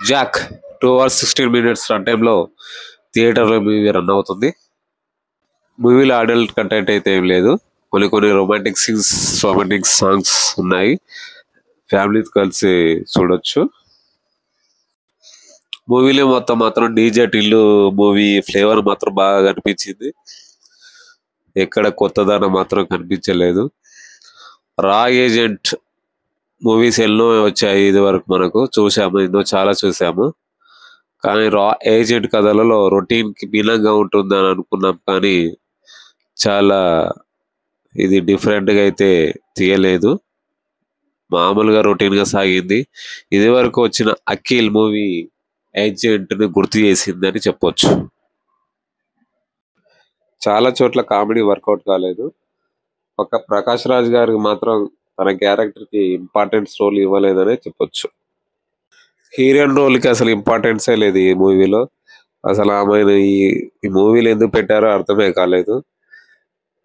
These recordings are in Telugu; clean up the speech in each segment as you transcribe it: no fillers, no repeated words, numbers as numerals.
జాక్ 2 hours 16 minutes రన్ టైంలో థియేటర్లో మూవీ రన్ అవుతుంది. మూవీలో అడల్ట్ కంటెంట్ అయితే ఏం లేదు. కొన్ని రొమాంటిక్ సీన్స్, రొమాంటిక్ సాంగ్స్ ఉన్నాయి. ఫ్యామిలీతో కలిసి చూడొచ్చు. మూవీలో మొత్తం మాత్రం డీజే టిల్లు మూవీ ఫ్లేవర్ మాత్రం బాగా కనిపించింది. ఎక్కడ కొత్తదనం మాత్రం కనిపించలేదు. రా ఏజెంట్ మూవీస్ ఎన్నో వచ్చాయి, ఇది వరకు మనకు చాలా చూసాము. కానీ రా ఏజెంట్ కథలలో రొటీన్కి భిన్నంగా ఉంటుందని అనుకున్నాం, కానీ చాలా ఇది డిఫరెంట్గా అయితే తీయలేదు. మామూలుగా రొటీన్గా సాగింది. ఇది వరకు వచ్చిన అఖిల్ మూవీ ఏజెంట్ని గుర్తు చేసిందని చెప్పొచ్చు. చాలా చోట్ల కామెడీ వర్కౌట్ కాలేదు. ఒక ప్రకాష్ రాజ్ గారికి మాత్రం తన క్యారెక్టర్కి ఇంపార్టెన్స్ రోల్ ఇవ్వలేదనే చెప్పొచ్చు. హీరోయిన్ రోల్కి అసలు ఇంపార్టెన్సే లేదు ఈ మూవీలో. అసలు ఆమెను ఈ మూవీలో ఎందుకు పెట్టారో అర్థమే కాలేదు.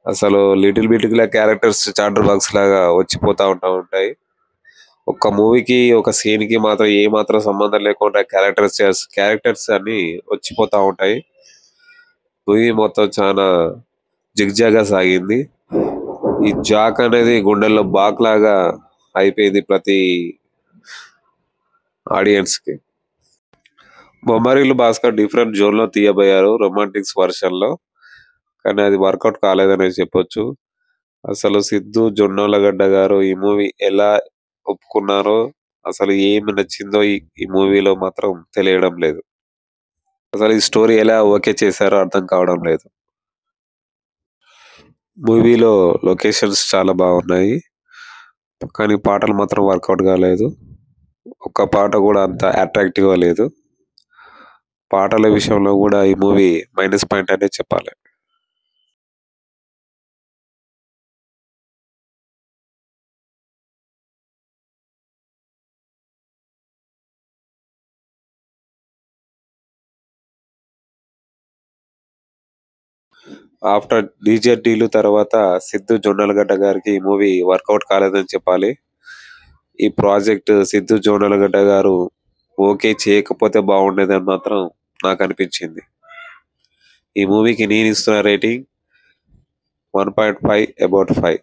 అసలు లిటిల్ బిట్గా క్యారెక్టర్స్ చార్టర్ బాక్స్ లాగా వచ్చిపోతూ ఉంటాయి. ఒక్క మూవీకి ఒక సీన్కి మాత్రం ఏ మాత్రం సంబంధం లేకుండా క్యారెక్టర్స్ అన్ని వచ్చిపోతూ ఉంటాయి. మూవీ మొత్తం చాలా జిగ్జాగా సాగింది. ఈ జాక్ అనేది గుండెల్లో బాక్ లాగా అయిపోయింది ప్రతి ఆడియన్స్కి. బొమ్మరిల్లు భాస్కర్ డిఫరెంట్ జోన్లో తీయబోయారు రొమాంటిక్స్ వర్షన్లో, కానీ అది వర్కౌట్ కాలేదనే చెప్పొచ్చు. అసలు సిద్ధు జొన్నలగడ్డ గారు ఈ మూవీ ఎలా ఒప్పుకున్నారో, అసలు ఏమి నచ్చిందో ఈ మూవీలో మాత్రం తెలియడం లేదు. అసలు ఈ స్టోరీ ఎలా ఓకే చేశారో అర్థం కావడం లేదు. మూవీలో లొకేషన్స్ చాలా బాగున్నాయి, కానీ పాటలు మాత్రం వర్కౌట్ కాలేదు. ఒక్క పాట కూడా అంత అట్రాక్టివ్గా లేదు. పాటల విషయంలో కూడా ఈ మూవీ మైనస్ పాయింట్ అనే చెప్పాలి. ఆఫ్టర్ డీజే టీలు తర్వాత సిద్ధు జొన్నలగడ్డ గారికి ఈ మూవీ వర్కౌట్ కాలేదని చెప్పాలి. ఈ ప్రాజెక్ట్ సిద్ధు జొన్నలగడ్డ గారు ఓకే చేయకపోతే బాగుండేదని మాత్రం నాకు అనిపించింది. ఈ మూవీకి నేను ఇస్తున్న rating 1.5/5.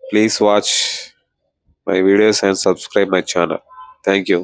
Please watch my videos and subscribe my channel. Thank you.